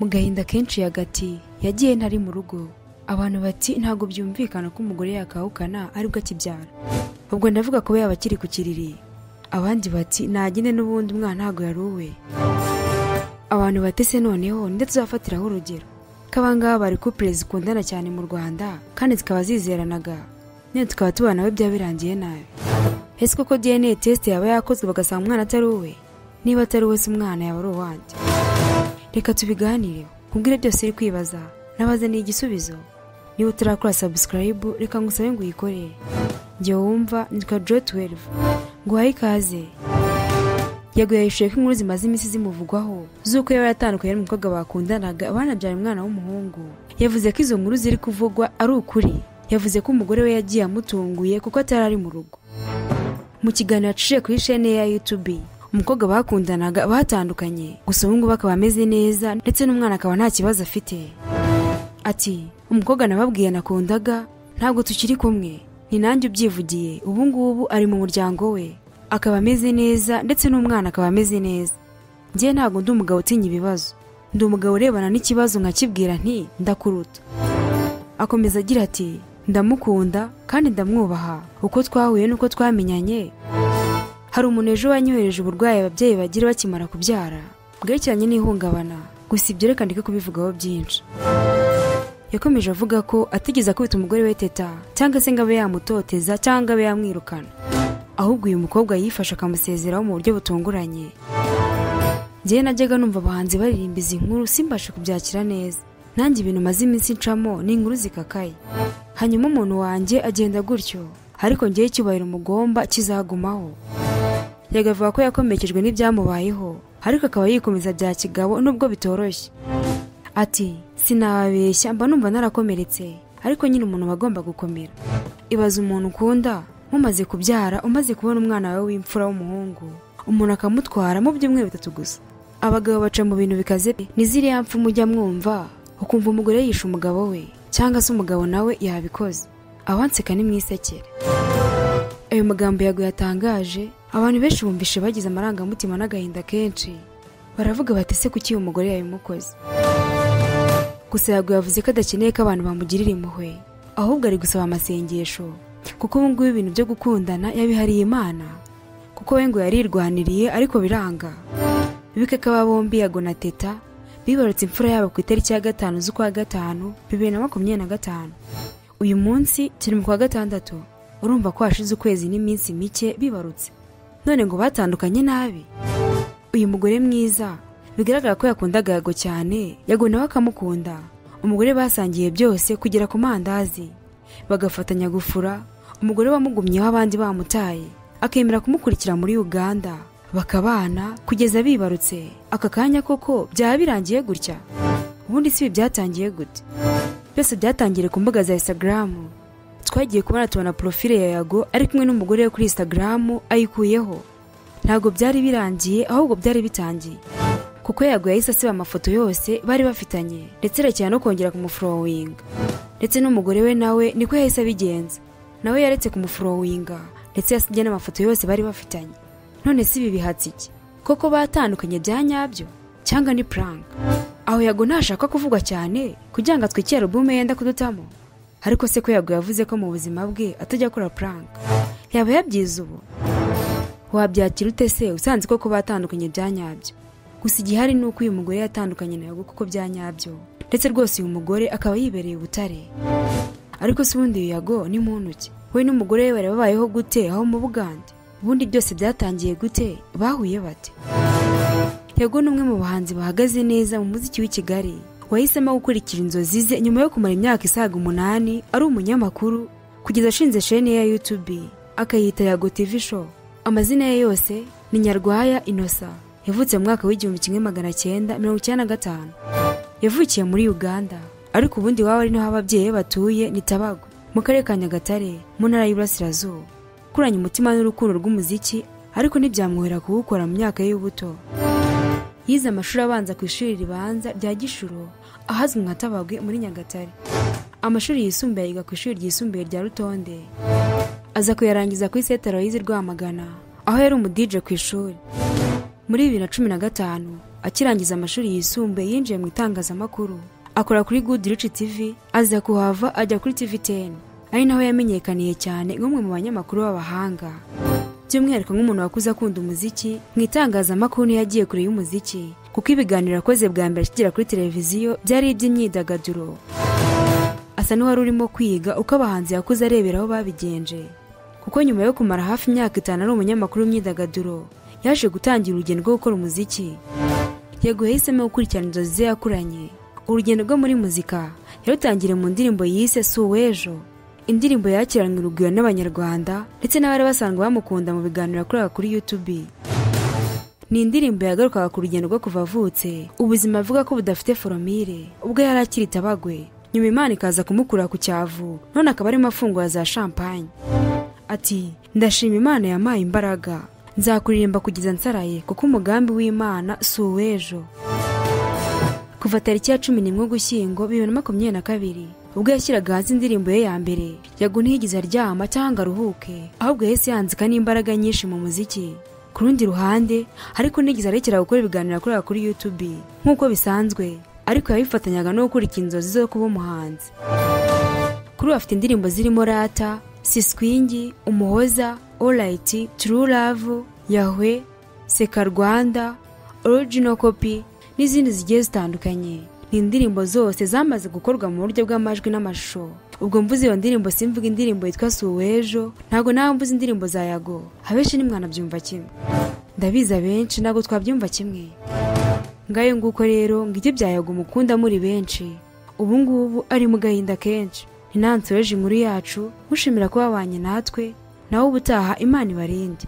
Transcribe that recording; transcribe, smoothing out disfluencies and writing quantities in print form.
mu gahinda kenshi yagati yagiye ntari mu rugo. Abantu bati ntago byumvikana ko umugore yakahukana aribwo akibyara, ubwo ndavuga ko yaba akiri ku kiriri. Abandi bati nagende n'ubundi umwana ntago yari uwe. Abantu batese noneho nde tuzafatiraho urugero kabangaba bari couple zikundana cyane mu Rwanda kandi zikaba zizeranaga, none tukaba tubana we byabirangiye nabi. Ese koko DNA test yaba yakozwe bagasanga umwana atari uwe? Niba atari uwe se umwana yaba ari uwande? Reka tubiganireho kumbwire byose iri kwibaza nabaze ni igisubizo. Niba utarakora subscribe reka ngusabe ngo uyikore. Njye wumva nitwa Joy12 nguhaye ikaze. Yago yayishuye ko inkuru zimaze iminsi zimuvugwaho zuko yaba yatandukanye n'umukobwa bakundanaga banabyara umwana w'umuhungu. Yavuze ko izo nkuru ziri kuvugwa ari ukuri. Yavuze ko umugore we yagiye amutunguye kuko atari ari mu rugo. Mu kiganiro yaciye kuri chaîne ya YouTube, umukobwa bakundanaga batandukanye gusa ubu ngubu bakaba ameze neza ndetse n'umwana akaba nta kibazo afite. Ati umukobwa nababwiye nakundaga ntabwo tukiri kumwe, ni nanjye ubyivugiye, ubu ngubu ari mu muryango we akaba ameze neza ndetse n'umwana akaba ameze neza. Njye ntabwo ndi umugabo utinya ibibazo, ndi umugabo urebana n'ikibazo nkakibwira nti ndakuruta. Akomeza agira ati ndamukunda kandi ndamwubaha, uko twahuye nuko twamenyanye. Hari umuntu ejo wanyohereje uburwayi ababyeyi bagira bakimara kubyara bwerekeranye n'ihungabana, gusa ibyo reka ndeke kubivugaho byinshi. Yakomeje avuga ko atigeze akubita umugore we teta cyangwa se ngo abe yamutoteza cyangwa abe yamwirukana, ahubwo uyu mukobwa yifasha akamusezeraho mu buryo butunguranye. Njyewe najyaga numva abahanzi baririmba izi nkuru simbashe kubyakira neza, nanjye ibintu maze iminsi ncamo ni inkuru zikakaye. Hanyuma umuntu wanjye agenda gutyo, ariko njyewe icyubahiro umugomba kizagumaho. Yagavuga ko yakomekejwe n'ibyamubayeho ariko akaba yikomeza bya kigabo nubwo bitoroshye. Ati sinababeshya mba numva narakomeretse, ariko nyine umuntu bagomba gukomera. Ibaza umuntu ukunda mumaze kubyara umaze kubona umwana wawe w'imfura w'umuhungu, umuntu akamutwara mu byumweru 3 gusa. Abagabo baca mu bintu bikaze, ni ziriya mpfu mujya mwumva ukumva umugore yisha umugabo we cyangwa se umugabo nawe yabikoze. Abanseka ni mwisekere. Ayo magambo Yago yatangaje abantu benshi bumvishe bagize amarangamutima n'agahinda kenshi, baravuga bati se kuki uyu mugore yabimukoze. Gusa Yago yavuze ko adakeneye ko abantu bamugirira impuhwe, ahubwo ari gusaba amasengesho kuko ubu ngubu ibintu byo gukundana yabihariye Imana, kuko we ngo yarirwaniriye ariko biranga. Bikakaba bombi Yago na Teta bibarutse imfura yabo ku itariki ya 5 z'ukwa 5 2025. Uyu munsi turi mu kwa 6, urumva ko hashize ukwezi n'iminsi mike bibarutse, none ngo batandukanye nabi. Uyu mugore mwiza bigaragara ko yakundaga Yago cyane, Yago nawe akamukunda. Umugore basangiye byose kugera ku mandazi, bagafatanya gufura. Umugore wamugumyeho abandi bamutaye akemera kumukurikira muri Uganda, bakabana kugeza bibarutse. Aka kanya koko byaba birangiye gutya? Ubundi si byatangiye gute? Byose byatangire ku mbuga za Instagram. Twagiye kubona tubona profile ya Yago ari kumwe n'umugore we kuri Instagram ayikuyeho. Ntago byari birangiye ahubwo byari bitangiye, kuko Yago yahise asiba amafoto yose bari bafitanye ndetse arekera no kongera kumuflowinga. Ndetse n'umugore we nawe niko yahise abigenza, nawe yaretse kumuflowinga ndetse yasibye n'amafoto yose bari bafitanye. None si ibi bihatse iki? Koko batandukanye bya nyabyo cyangwa ni prank? Aho Yago ntashaka kuvugwa cyane kugira ngo atwikire album yenda kudutamo. Ariko se ko Yago yavuze ko mu buzima bwe atajya akora prank, yaba yabyize ubu? Wabyakira ute se usanze ko batandukanye bya nyabyo? Gusa igihari nuko uyu mugore yatandukanye na Yago kuko bya nyabyo, ndetse rwose uyu mugore akaba yibereye Butare. Ariko se ubundi Yago ni muntu ki? We n'umugore we barabayeho gute aho mu Bugande? Ubundi byose byatangiye gute? Bahuye bate? Yago numwe mu bahanzi bahagaze neza mu muziki w'i Kigali, wahisemo gukurikira inzozi ze nyuma yo kumara imyaka isaga 8 ari umunyamakuru kugeza ashinze chaîne ya YouTube akayita Yago TV Show. Amazina ye yose ni Nyarwaya Innocent. Yavutse mu mwaka w'1995. Yavukiye muri Uganda, ariko ubundi waba ari naho ababyeyi batuye ni Tabagwe mu karere ka Nyagatare mu ntara y'Iburasirazuba. Kuranye umutima n'urukundo rw'umuziki, ariko ntibyamworohera kuwukora mu myaka y'ubuto. Yize amashuri abanza ku ishuri ribanza rya Gishuro ahazwi nka Tabagwe muri Nyagatare. Amashuri yisumbuye yiga ku ishuri ryisumbuye rya Rutonde. Aza kuyarangiza ku St. Aloys Rwamagana aho yari umu DJ ku ishuri. Muri 2015 akirangiza amashuri yisumbuye yinjiye mu itangazamakuru, akora kuri Good Rich TV, aza kuhava ajya kuri TV10, ari naho yamenyekaniye cyane nk'umwe mu banyamakuru b'abahanga. By'umwihariko nk'umuntu wakuze akunda umuziki, mu itangazamakuru yagiye kure y'umuziki, kuko ibiganiro akoze bwa mbere akigera kuri televiziyo byari iby'imyidagaduro. Asa n'uwari urimo kwiga uko abahanzi yakuze areberaho babigenje, kuko nyuma yo kumara hafi imyaka 5 ari umunyamakuru w'imyidagaduro, yaje gutangira urugendo rwo gukora umuziki. Yego yahisemo gukurikirana inzozi ze yakuranye. Urugendo rwo muri muzika yarutangiriye mu ndirimbo yise Suwejo, indirimbo yakiranywe urugwiro n'abanyarwanda ndetse n'abari basanzwe bamukunda mu biganiro yakoraga kuri YouTube. Ni indirimbo yagarukaga ku rugendo rwo kuva avutse, ubuzima avuga ko budafite foromire, ubwo yari akiri Tabagwe, nyuma Imana ikaza kumukura ku cyavu, none akaba arimo afungura za champagne. Ati, ndashima Imana yampaye imbaraga, nzakuririmba kugeza nsaraye, kuko umugambi w'Imana si uw'ejo. Kuva tariki ya 11 Ugushyingo 2022, ubwo yashyiraga hanze indirimbo ye ya mbere, Yago ntiyigeze aryama cyangwa aruhuke, ahubwo yahise yanzika n'imbaraga nyinshi mu muziki. Ku rundi ruhande, ariko ntigeze arekera gukora ibiganiro akorera kuri YouTube nk'uko bisanzwe, ariko yabifatanyaga no gukurikira inzozi zo kuba umuhanzi. Kuri ubu afite indirimbo zirimo Rata, Siswingi, Umuhoza, Alright, True Love, Yahwe, Seka Rwanda, Original Copy n'izindi zigiye zitandukanye. Ni indirimbo zose zamaze gukorwa mu buryo bw'amajwi n'amashusho. Ubwo mvuze iyo ndirimbo simvuga indirimbo yitwa Suwejo, ntago nawe mvuze indirimbo za Yago. Abenshi ni mwana byumva kimwe. Ndabiza benshi ntago twabyumva kimwe. Ngayo nguko rero ngije bya Yago mukunda muri benshi. Ubu ngubu ari mu gahinda kenshi. Ninansoreje inkuru yacu, mushimira ko babanye natwe, naho ubutaha Imana ibarinde.